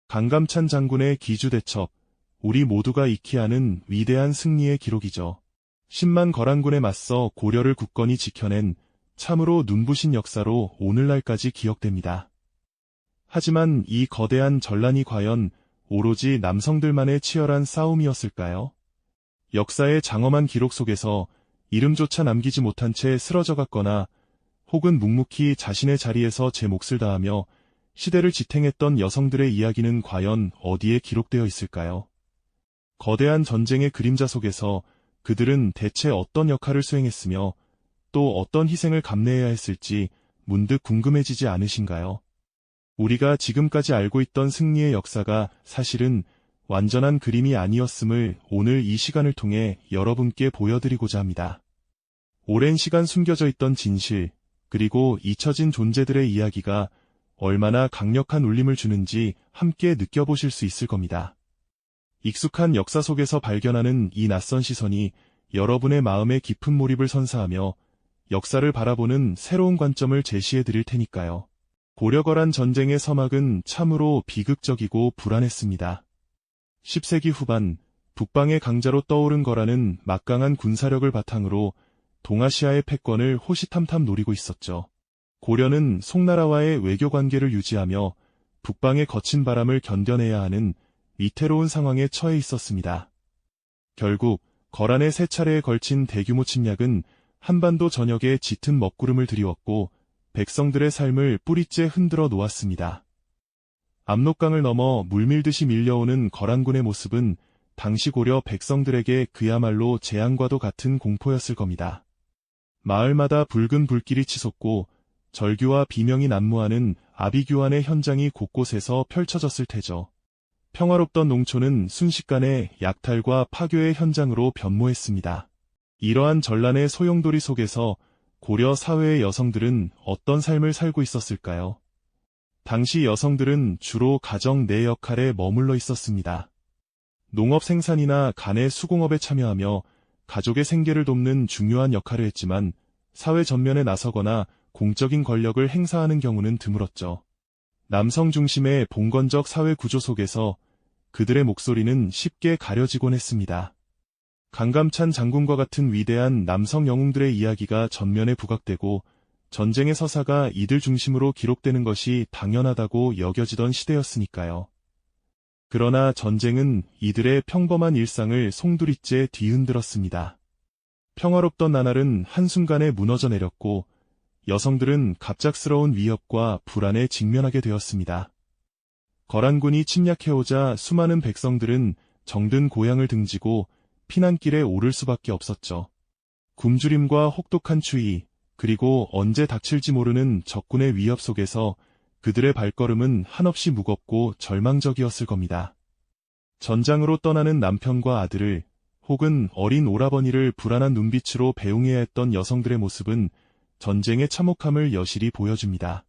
강감찬 장군의 기주대첩, 우리 모두가 익히 아는 위대한 승리의 기록이죠. 10만 거란군에 맞서 고려를 굳건히 지켜낸 참으로 눈부신 역사로 오늘날까지 기억됩니다. 하지만 이 거대한 전란이 과연 오로지 남성들만의 치열한 싸움이었을까요? 역사의 장엄한 기록 속에서 이름조차 남기지 못한 채 쓰러져갔거나 혹은 묵묵히 자신의 자리에서 제 몫을 다하며 시대를 지탱했던 여성들의 이야기는 과연 어디에 기록되어 있을까요? 거대한 전쟁의 그림자 속에서 그들은 대체 어떤 역할을 수행했으며 또 어떤 희생을 감내해야 했을지 문득 궁금해지지 않으신가요? 우리가 지금까지 알고 있던 승리의 역사가 사실은 완전한 그림이 아니었음을 오늘 이 시간을 통해 여러분께 보여드리고자 합니다. 오랜 시간 숨겨져 있던 진실, 그리고 잊혀진 존재들의 이야기가 얼마나 강력한 울림을 주는지 함께 느껴보실 수 있을 겁니다. 익숙한 역사 속에서 발견하는 이 낯선 시선이 여러분의 마음에 깊은 몰입을 선사하며 역사를 바라보는 새로운 관점을 제시해 드릴 테니까요. 고려거란 전쟁의 서막은 참으로 비극적이고 불안했습니다. 10세기 후반, 북방의 강자로 떠오른 거란은 막강한 군사력을 바탕으로 동아시아의 패권을 호시탐탐 노리고 있었죠. 고려는 송나라와의 외교 관계를 유지하며 북방의 거친 바람을 견뎌내야 하는 위태로운 상황에 처해 있었습니다. 결국 거란의 세 차례에 걸친 대규모 침략은 한반도 전역에 짙은 먹구름을 드리웠고 백성들의 삶을 뿌리째 흔들어 놓았습니다. 압록강을 넘어 물밀듯이 밀려오는 거란군의 모습은 당시 고려 백성들에게 그야말로 재앙과도 같은 공포였을 겁니다. 마을마다 붉은 불길이 치솟고 절규와 비명이 난무하는 아비규환의 현장이 곳곳에서 펼쳐졌을 테죠. 평화롭던 농촌은 순식간에 약탈과 파괴의 현장으로 변모했습니다. 이러한 전란의 소용돌이 속에서 고려 사회의 여성들은 어떤 삶을 살고 있었을까요? 당시 여성들은 주로 가정 내 역할에 머물러 있었습니다. 농업 생산이나 간의 수공업에 참여하며 가족의 생계를 돕는 중요한 역할을 했지만 사회 전면에 나서거나 공적인 권력을 행사하는 경우는 드물었죠. 남성 중심의 봉건적 사회 구조 속에서 그들의 목소리는 쉽게 가려지곤 했습니다. 강감찬 장군과 같은 위대한 남성 영웅들의 이야기가 전면에 부각되고 전쟁의 서사가 이들 중심으로 기록되는 것이 당연하다고 여겨지던 시대였으니까요. 그러나 전쟁은 이들의 평범한 일상을 송두리째 뒤흔들었습니다. 평화롭던 나날은 한순간에 무너져 내렸고 여성들은 갑작스러운 위협과 불안에 직면하게 되었습니다. 거란군이 침략해오자 수많은 백성들은 정든 고향을 등지고 피난길에 오를 수밖에 없었죠. 굶주림과 혹독한 추위, 그리고 언제 닥칠지 모르는 적군의 위협 속에서 그들의 발걸음은 한없이 무겁고 절망적이었을 겁니다. 전장으로 떠나는 남편과 아들을 혹은 어린 오라버니를 불안한 눈빛으로 배웅해야 했던 여성들의 모습은 전쟁의 참혹함을 여실히 보여줍니다.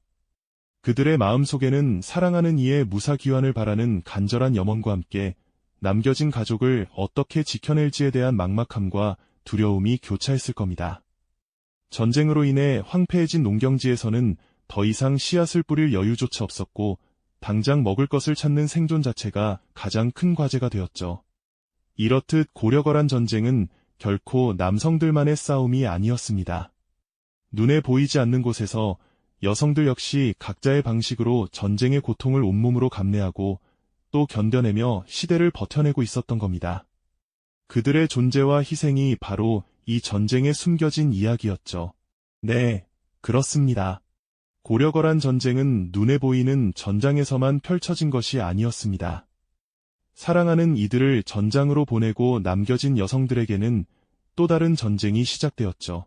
그들의 마음속에는 사랑하는 이의 무사귀환을 바라는 간절한 염원과 함께 남겨진 가족을 어떻게 지켜낼지에 대한 막막함과 두려움이 교차했을 겁니다. 전쟁으로 인해 황폐해진 농경지에서는 더 이상 씨앗을 뿌릴 여유조차 없었고 당장 먹을 것을 찾는 생존 자체가 가장 큰 과제가 되었죠. 이렇듯 고려거란 전쟁은 결코 남성들만의 싸움이 아니었습니다. 눈에 보이지 않는 곳에서 여성들 역시 각자의 방식으로 전쟁의 고통을 온몸으로 감내하고 또 견뎌내며 시대를 버텨내고 있었던 겁니다. 그들의 존재와 희생이 바로 이 전쟁에 숨겨진 이야기였죠. 네, 그렇습니다. 고려거란 전쟁은 눈에 보이는 전장에서만 펼쳐진 것이 아니었습니다. 사랑하는 이들을 전장으로 보내고 남겨진 여성들에게는 또 다른 전쟁이 시작되었죠.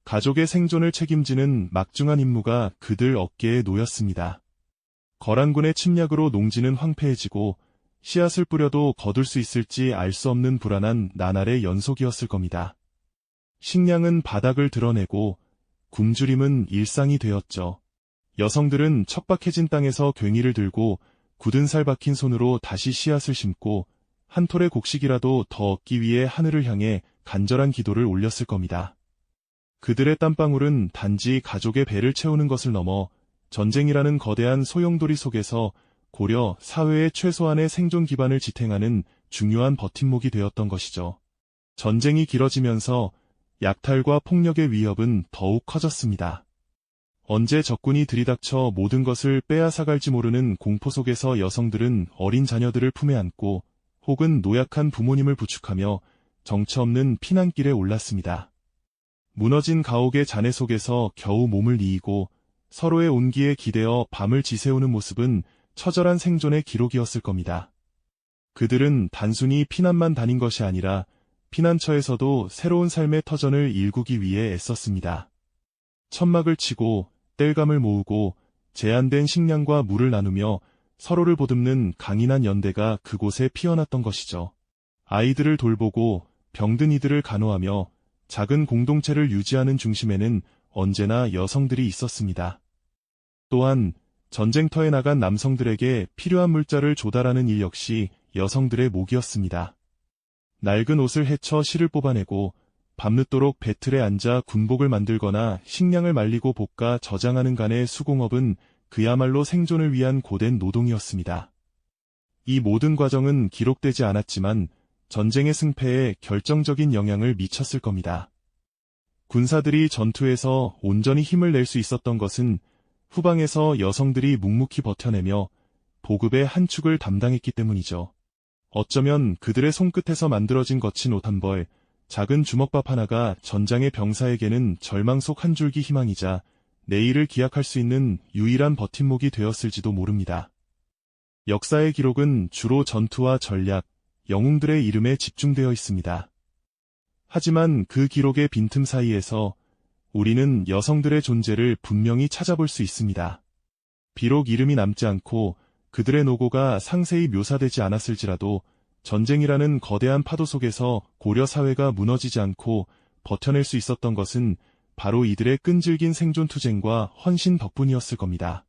가족의 생존을 책임지는 막중한 임무가 그들 어깨에 놓였습니다. 거란군의 침략으로 농지는 황폐해지고 씨앗을 뿌려도 거둘 수 있을지 알 수 없는 불안한 나날의 연속이었을 겁니다. 식량은 바닥을 드러내고 굶주림은 일상이 되었죠. 여성들은 척박해진 땅에서 괭이를 들고 굳은 살 박힌 손으로 다시 씨앗을 심고 한 톨의 곡식이라도 더 얻기 위해 하늘을 향해 간절한 기도를 올렸을 겁니다. 그들의 땀방울은 단지 가족의 배를 채우는 것을 넘어 전쟁이라는 거대한 소용돌이 속에서 고려 사회의 최소한의 생존 기반을 지탱하는 중요한 버팀목이 되었던 것이죠. 전쟁이 길어지면서 약탈과 폭력의 위협은 더욱 커졌습니다. 언제 적군이 들이닥쳐 모든 것을 빼앗아갈지 모르는 공포 속에서 여성들은 어린 자녀들을 품에 안고 혹은 노약한 부모님을 부축하며 정처 없는 피난길에 올랐습니다. 무너진 가옥의 잔해 속에서 겨우 몸을 이이고 서로의 온기에 기대어 밤을 지새우는 모습은 처절한 생존의 기록이었을 겁니다. 그들은 단순히 피난만 다닌 것이 아니라 피난처에서도 새로운 삶의 터전을 일구기 위해 애썼습니다. 천막을 치고 땔감을 모으고 제한된 식량과 물을 나누며 서로를 보듬는 강인한 연대가 그곳에 피어났던 것이죠. 아이들을 돌보고 병든 이들을 간호하며 작은 공동체를 유지하는 중심에는 언제나 여성들이 있었습니다. 또한 전쟁터에 나간 남성들에게 필요한 물자를 조달하는 일 역시 여성들의 몫이었습니다. 낡은 옷을 헤쳐 실을 뽑아내고 밤늦도록 배틀에 앉아 군복을 만들거나 식량을 말리고 볶아 저장하는 간의 수공업은 그야말로 생존을 위한 고된 노동이었습니다. 이 모든 과정은 기록되지 않았지만 전쟁의 승패에 결정적인 영향을 미쳤을 겁니다. 군사들이 전투에서 온전히 힘을 낼 수 있었던 것은 후방에서 여성들이 묵묵히 버텨내며 보급의 한 축을 담당했기 때문이죠. 어쩌면 그들의 손끝에서 만들어진 거친 옷 한 벌, 작은 주먹밥 하나가 전장의 병사에게는 절망 속 한 줄기 희망이자 내일을 기약할 수 있는 유일한 버팀목이 되었을지도 모릅니다. 역사의 기록은 주로 전투와 전략, 영웅들의 이름에 집중되어 있습니다. 하지만 그 기록의 빈틈 사이에서 우리는 여성들의 존재를 분명히 찾아볼 수 있습니다. 비록 이름이 남지 않고 그들의 노고가 상세히 묘사되지 않았을지라도 전쟁이라는 거대한 파도 속에서 고려 사회가 무너지지 않고 버텨낼 수 있었던 것은 바로 이들의 끈질긴 생존투쟁과 헌신 덕분이었을 겁니다.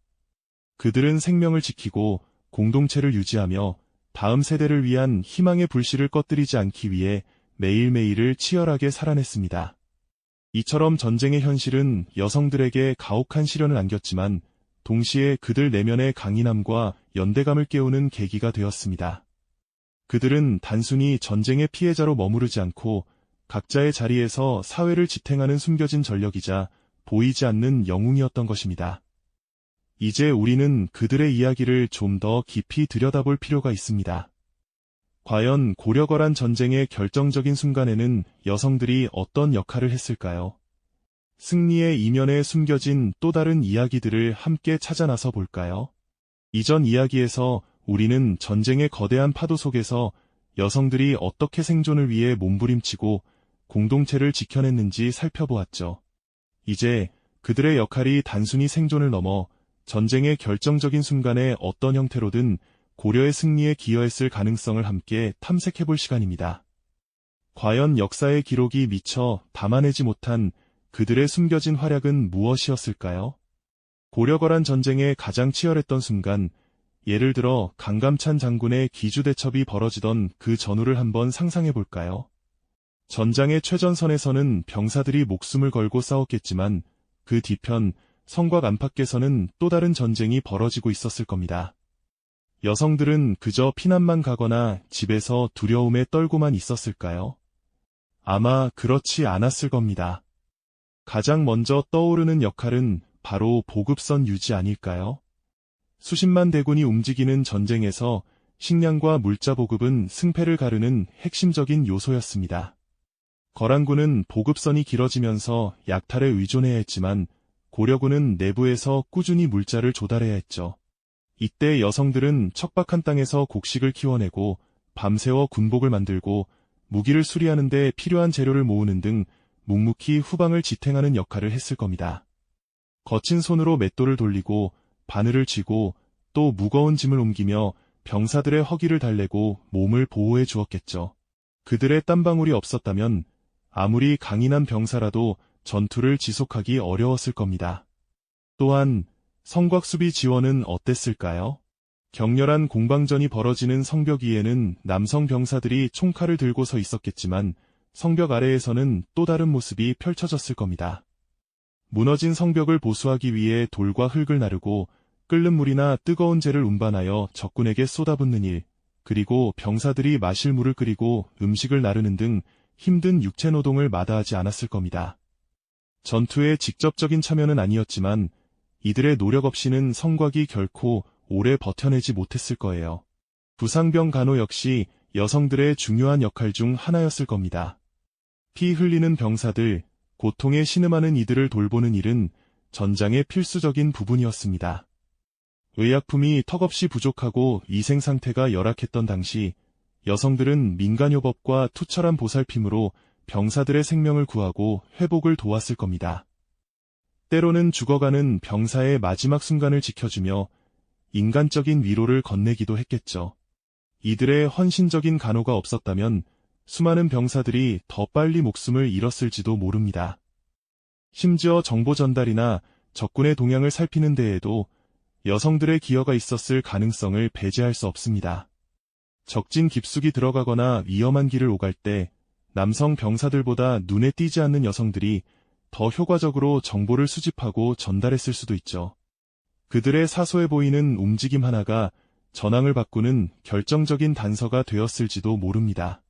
그들은 생명을 지키고 공동체를 유지하며 다음 세대를 위한 희망의 불씨를 꺼뜨리지 않기 위해 매일매일을 치열하게 살아냈습니다. 이처럼 전쟁의 현실은 여성들에게 가혹한 시련을 안겼지만 동시에 그들 내면의 강인함과 연대감을 깨우는 계기가 되었습니다. 그들은 단순히 전쟁의 피해자로 머무르지 않고 각자의 자리에서 사회를 지탱하는 숨겨진 전력이자 보이지 않는 영웅이었던 것입니다. 이제 우리는 그들의 이야기를 좀 더 깊이 들여다볼 필요가 있습니다. 과연 고려거란 전쟁의 결정적인 순간에는 여성들이 어떤 역할을 했을까요? 승리의 이면에 숨겨진 또 다른 이야기들을 함께 찾아 나서 볼까요? 이전 이야기에서 우리는 전쟁의 거대한 파도 속에서 여성들이 어떻게 생존을 위해 몸부림치고 공동체를 지켜냈는지 살펴보았죠. 이제 그들의 역할이 단순히 생존을 넘어 전쟁의 결정적인 순간에 어떤 형태로든 고려의 승리에 기여했을 가능성을 함께 탐색해볼 시간입니다. 과연 역사의 기록이 미처 담아내지 못한 그들의 숨겨진 활약은 무엇이었을까요? 고려거란 전쟁의 가장 치열했던 순간, 예를 들어 강감찬 장군의 기주대첩이 벌어지던 그 전후를 한번 상상해볼까요? 전장의 최전선에서는 병사들이 목숨을 걸고 싸웠겠지만 그 뒤편 성곽 안팎에서는 또 다른 전쟁이 벌어지고 있었을 겁니다. 여성들은 그저 피난만 가거나 집에서 두려움에 떨고만 있었을까요? 아마 그렇지 않았을 겁니다. 가장 먼저 떠오르는 역할은 바로 보급선 유지 아닐까요? 수십만 대군이 움직이는 전쟁에서 식량과 물자 보급은 승패를 가르는 핵심적인 요소였습니다. 거란군은 보급선이 길어지면서 약탈에 의존해야 했지만 고려군은 내부에서 꾸준히 물자를 조달해야 했죠. 이때 여성들은 척박한 땅에서 곡식을 키워내고 밤새워 군복을 만들고 무기를 수리하는 데 필요한 재료를 모으는 등 묵묵히 후방을 지탱하는 역할을 했을 겁니다. 거친 손으로 맷돌을 돌리고 바늘을 쥐고 또 무거운 짐을 옮기며 병사들의 허기를 달래고 몸을 보호해 주었겠죠. 그들의 땀방울이 없었다면 아무리 강인한 병사라도 전투를 지속하기 어려웠을 겁니다. 또한 성곽 수비 지원은 어땠을까요? 격렬한 공방전이 벌어지는 성벽 위에는 남성 병사들이 총칼을 들고 서 있었겠지만 성벽 아래에서는 또 다른 모습이 펼쳐졌을 겁니다. 무너진 성벽을 보수하기 위해 돌과 흙을 나르고 끓는 물이나 뜨거운 재를 운반하여 적군에게 쏟아붓는 일, 그리고 병사들이 마실 물을 끓이고 음식을 나르는 등 힘든 육체노동을 마다하지 않았을 겁니다. 전투에 직접적인 참여는 아니었지만 이들의 노력 없이는 성곽이 결코 오래 버텨내지 못했을 거예요. 부상병 간호 역시 여성들의 중요한 역할 중 하나였을 겁니다. 피 흘리는 병사들, 고통에 신음하는 이들을 돌보는 일은 전장의 필수적인 부분이었습니다. 의약품이 턱없이 부족하고 위생 상태가 열악했던 당시 여성들은 민간요법과 투철한 보살핌으로 병사들의 생명을 구하고 회복을 도왔을 겁니다. 때로는 죽어가는 병사의 마지막 순간을 지켜주며 인간적인 위로를 건네기도 했겠죠. 이들의 헌신적인 간호가 없었다면 수많은 병사들이 더 빨리 목숨을 잃었을지도 모릅니다. 심지어 정보 전달이나 적군의 동향을 살피는 데에도 여성들의 기여가 있었을 가능성을 배제할 수 없습니다. 적진 깊숙이 들어가거나 위험한 길을 오갈 때 남성 병사들보다 눈에 띄지 않는 여성들이 더 효과적으로 정보를 수집하고 전달했을 수도 있죠. 그들의 사소해 보이는 움직임 하나가 전황을 바꾸는 결정적인 단서가 되었을지도 모릅니다.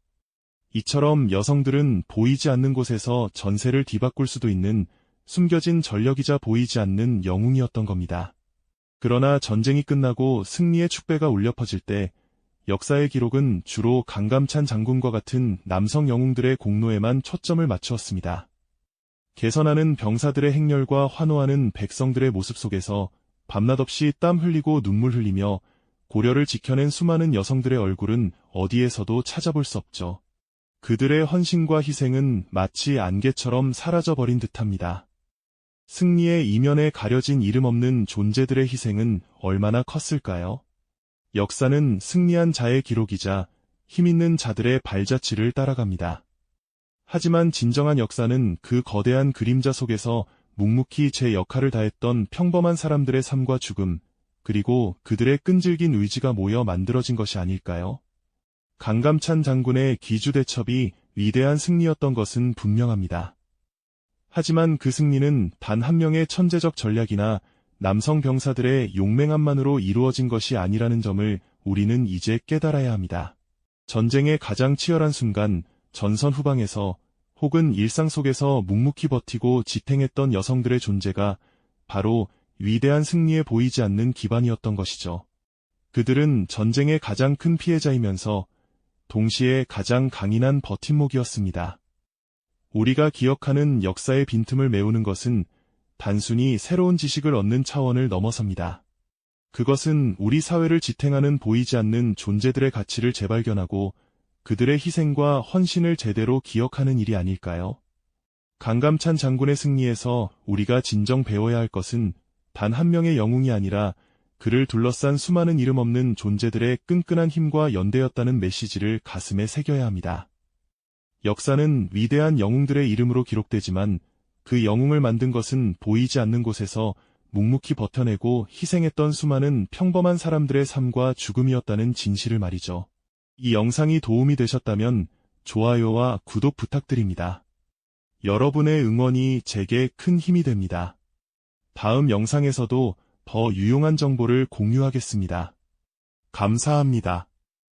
이처럼 여성들은 보이지 않는 곳에서 전세를 뒤바꿀 수도 있는 숨겨진 전력이자 보이지 않는 영웅이었던 겁니다. 그러나 전쟁이 끝나고 승리의 축배가 울려 퍼질 때 역사의 기록은 주로 강감찬 장군과 같은 남성 영웅들의 공로에만 초점을 맞추었습니다. 개선하는 병사들의 행렬과 환호하는 백성들의 모습 속에서 밤낮 없이 땀 흘리고 눈물 흘리며 고려를 지켜낸 수많은 여성들의 얼굴은 어디에서도 찾아볼 수 없죠. 그들의 헌신과 희생은 마치 안개처럼 사라져버린 듯합니다. 승리의 이면에 가려진 이름 없는 존재들의 희생은 얼마나 컸을까요? 역사는 승리한 자의 기록이자 힘있는 자들의 발자취를 따라갑니다. 하지만 진정한 역사는 그 거대한 그림자 속에서 묵묵히 제 역할을 다했던 평범한 사람들의 삶과 죽음, 그리고 그들의 끈질긴 의지가 모여 만들어진 것이 아닐까요? 강감찬 장군의 기주대첩이 위대한 승리였던 것은 분명합니다. 하지만 그 승리는 단 한 명의 천재적 전략이나 남성 병사들의 용맹함만으로 이루어진 것이 아니라는 점을 우리는 이제 깨달아야 합니다. 전쟁의 가장 치열한 순간, 전선 후방에서 혹은 일상 속에서 묵묵히 버티고 지탱했던 여성들의 존재가 바로 위대한 승리에 보이지 않는 기반이었던 것이죠. 그들은 전쟁의 가장 큰 피해자이면서 동시에 가장 강인한 버팀목이었습니다. 우리가 기억하는 역사의 빈틈을 메우는 것은 단순히 새로운 지식을 얻는 차원을 넘어섭니다. 그것은 우리 사회를 지탱하는 보이지 않는 존재들의 가치를 재발견하고 그들의 희생과 헌신을 제대로 기억하는 일이 아닐까요? 강감찬 장군의 승리에서 우리가 진정 배워야 할 것은 단 한 명의 영웅이 아니라 그를 둘러싼 수많은 이름 없는 존재들의 끈끈한 힘과 연대였다는 메시지를 가슴에 새겨야 합니다. 역사는 위대한 영웅들의 이름으로 기록되지만 그 영웅을 만든 것은 보이지 않는 곳에서 묵묵히 버텨내고 희생했던 수많은 평범한 사람들의 삶과 죽음이었다는 진실을 말이죠. 이 영상이 도움이 되셨다면 좋아요와 구독 부탁드립니다. 여러분의 응원이 제게 큰 힘이 됩니다. 다음 영상에서도 더 유용한 정보를 공유하겠습니다. 감사합니다.